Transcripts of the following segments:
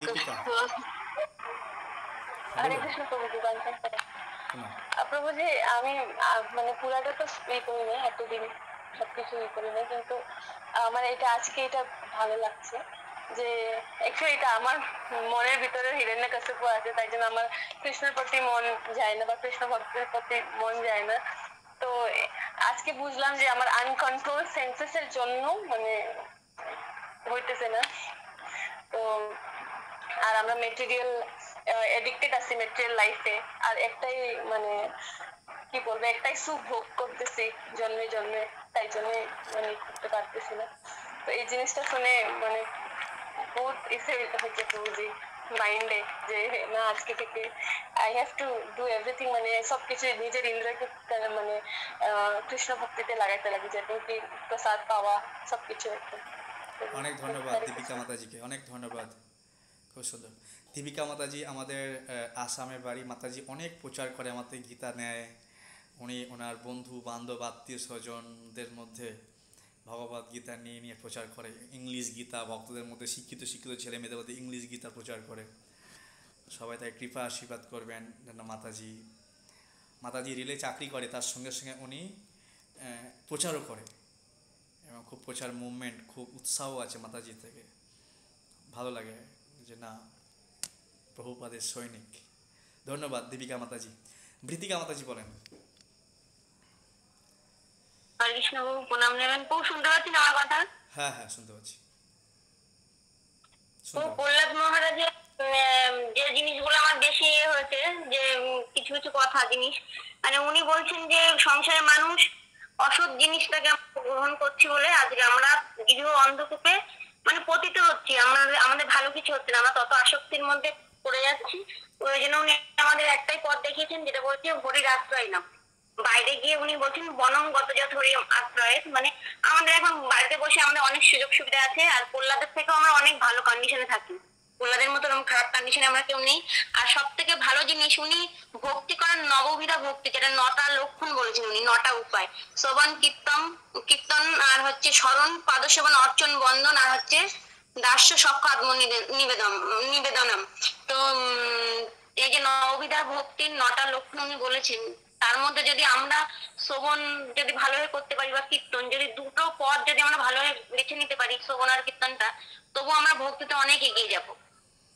দীপিকা। হ্যাঁ, হরে বলুন। কৃষ্ণ প্রভুজি বলছেন শোনান। প্রভুজি আমি মানে পুরাটা তো করি নাই এতদিন সবকিছু করি নাই কিন্তু আমার এটা আজকে এটা ভালো লাগছে যে অ্যাকচুয়ালি এটা আমার মনের ভিতরে হিরণ্যকশিপু আছে, তাই জন্য আমার কৃষ্ণের প্রতি মন যায় না বা কৃষ্ণ ভক্তের প্রতি মন যায় না। তো আজকে বুঝলাম যে আমার আনকন্ট্রোল সেন্সেস এর জন্য মানে হইতেছে না। তো আর আমরা মেটেরিয়াল এডিক্টেড আছি মেটেরিয়াল লাইফে, আর একটাই মানে কি বলবো একটাই সুখ ভোগ করতেছি জন্মে জন্মে, তাই জন্য মানে করতে পারতেছি না। তো এই জিনিসটা শুনে মানে বহুত ইফেক্ট হচ্ছে বুঝি মাইন্ডে যে না আজকে থেকে I have to do everything, মানে সবকিছু নিজের ইন্দ্রকে মানে কৃষ্ণ ভক্তিতে লাগাইতে লাগে, যেটা কি প্রসাদ পাওয়া সবকিছু একটা। অনেক ধন্যবাদ হরে দীপিকা কৃষ্ণ। মাতাজিকে, অনেক ধন্যবাদ। খুব সুন্দর। দীপিকা মাতাজি আমাদের আসামের বাড়ি। মাতাজি অনেক প্রচার করে, আমাদের গীতা নেয়। উনি ওনার বন্ধু বান্ধব আত্মীয় স্বজনদের মধ্যে ভগবত গীতা নিয়ে নিয়ে প্রচার করে। ইংলিশ গীতা ভক্তদের মধ্যে শিক্ষিত শিক্ষিত ছেলে মেয়েদের মধ্যে ইংলিশ গীতা প্রচার করে। সবাই তাই কৃপা আশীর্বাদ করবেন যেন মাতাজি। মাতাজি রেলে চাকরি করে, তার সঙ্গে সঙ্গে উনি প্রচারও করে, এবং খুব প্রচার মুভমেন্ট, খুব উৎসাহ আছে মাতাজি থেকে। ভালো লাগে যে না, প্রভুপাদের সৈনিক। ধন্যবাদ দীপিকা মাতাজি। বৃতিকা মাতাজি বলেন। হরে কৃষ্ণ বাবু প্রণাম নেবেন। খুব শুনতে পাচ্ছেন আমার কথা? হ্যাঁ হ্যাঁ, শুনতে পাচ্ছি, ও শুনতে পাচ্ছি। প্রহ্লাদ মহারাজের যে জিনিসগুলো আমার বেশি হয়েছে, যে কিছু কিছু কথা জিনিস মানে উনি বলছেন যে সংসারের মানুষ অসৎ জিনিসটাকে আমরা গ্রহণ করছি বলে আজকে আমরা গৃহ অন্ধকূপে মানে পতিত হচ্ছি, আমাদের ভালো কিছু হচ্ছে না, আমরা তত আসক্তির মধ্যে পড়ে যাচ্ছি। ওই জন্য উনি আমাদের একটাই পথ দেখিয়েছেন, যেটা বলছে হরির আশ্রয় নাও। বাইরে গিয়ে উনি বলছেন বনং গতজাত হরি আশ্রয়, মানে আমাদের এখন বাড়িতে বসে আমাদের অনেক সুযোগ সুবিধা আছে, আর প্রহ্লাদের থেকেও আমরা অনেক ভালো কন্ডিশনে থাকি। প্রহ্লাদের মতো এরকম খারাপ কন্ডিশনে আমরা কেউ নেই। আর সব থেকে ভালো জিনিস উনি ভক্তি করেন নববিধা ভক্তি, যেটা নটা লক্ষণ বলেছেন উনি, নটা উপায়। শ্রবণ কীর্তন, কীর্তন আর হচ্ছে স্মরণ, পাদসেবন, অর্চন, বন্দন, আর হচ্ছে দাস্য সক্ষ আত্ম নিবেদন নিবেদনম। তো এই যে নববিধা ভক্তির নটা লক্ষণ উনি বলেছেন, তার মধ্যে যদি আমরা শ্রবণ যদি ভালোভাবে করতে পারি বা কীর্তন, যদি দুটো পথ যদি আমরা ভালোভাবে বেছে নিতে পারি শ্রবণ আর কীর্তনটা, তবু আমরা ভক্তিতে অনেক এগিয়ে যাব।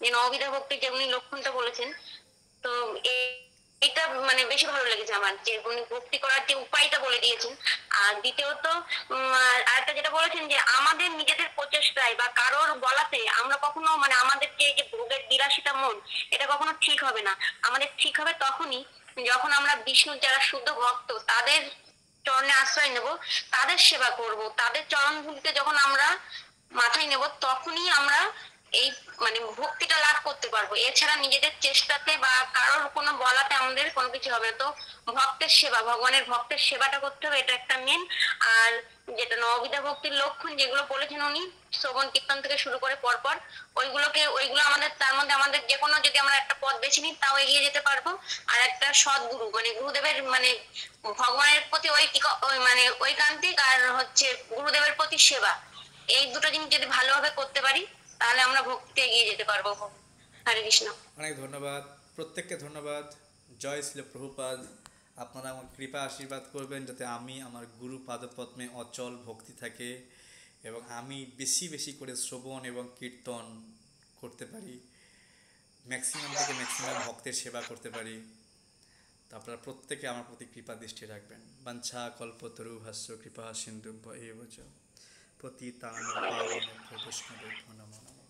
যে নববিধা ভক্তি যে উনি লক্ষণটা বলেছেন, তো এটা মানে বেশি ভালো লেগেছে আমার, যে উনি ভক্তি করার যে উপায়টা বলে দিয়েছেন। আর দ্বিতীয়ত আরেকটা যেটা বলেছেন যে আমাদের নিজেদের প্রচেষ্টায় বা কারোর বলাতে আমরা কখনো মানে আমাদের যে যে ভোগের বিলাসিতা মন, এটা কখনো ঠিক হবে না। আমাদের ঠিক হবে তখনই যখন আমরা বিষ্ণুর যারা শুদ্ধ ভক্ত তাদের চরণে আশ্রয় নেব, তাদের সেবা করব, তাদের চরণ ধুলিতে যখন আমরা মাথায় নেব, তখনই আমরা এই মানে ভক্তিটা লাভ করতে পারবো। এছাড়া নিজেদের চেষ্টাতে বা কারোর কোনো বলাতে আমাদের কোনো কিছু হবে না। তো ভক্তের সেবা, ভগবানের ভক্তের সেবাটা করতে হবে, এটা একটা মেন। আর যেটা নববিধা ভক্তির লক্ষণ যেগুলো বলেছেন উনি, শ্রবণ কীর্তন থেকে শুরু করে পরপর ওইগুলো আমাদের, তার মধ্যে আমাদের যে কোনো যদি আমরা একটা পথ বেছে নিই তাও এগিয়ে যেতে পারবো। আর একটা সদ্গুরু মানে গুরুদেবের মানে ভগবানের প্রতি মানে ঐকান্তিক, আর হচ্ছে গুরুদেবের প্রতি সেবা, এই দুটো জিনিস যদি ভালোভাবে করতে পারি তাহলে আমরা ভক্তিতে এগিয়ে যেতে পারবো। হরে কৃষ্ণ। অনেক ধন্যবাদ, প্রত্যেককে ধন্যবাদ। জয় শ্রী প্রভুপাদ। আপনারা আমার কৃপা আশীর্বাদ করবেন যাতে আমি আমার গুরু পাদপদ্মে অচল ভক্তি থাকে, এবং আমি বেশি বেশি করে শ্রবণ এবং কীর্তন করতে পারি, ম্যাক্সিমাম থেকে ম্যাক্সিমাম ভক্তের সেবা করতে পারি। তো আপনারা প্রত্যেকে আমার প্রতি কৃপা দৃষ্টি রাখবেন। বাঞ্ছা কল্পতরু ভাষ্য কৃপা সিন্ধু এব চ পতিতানাং পাবনেভ্যো বৈষ্ণবেভ্যো নমো নমঃ।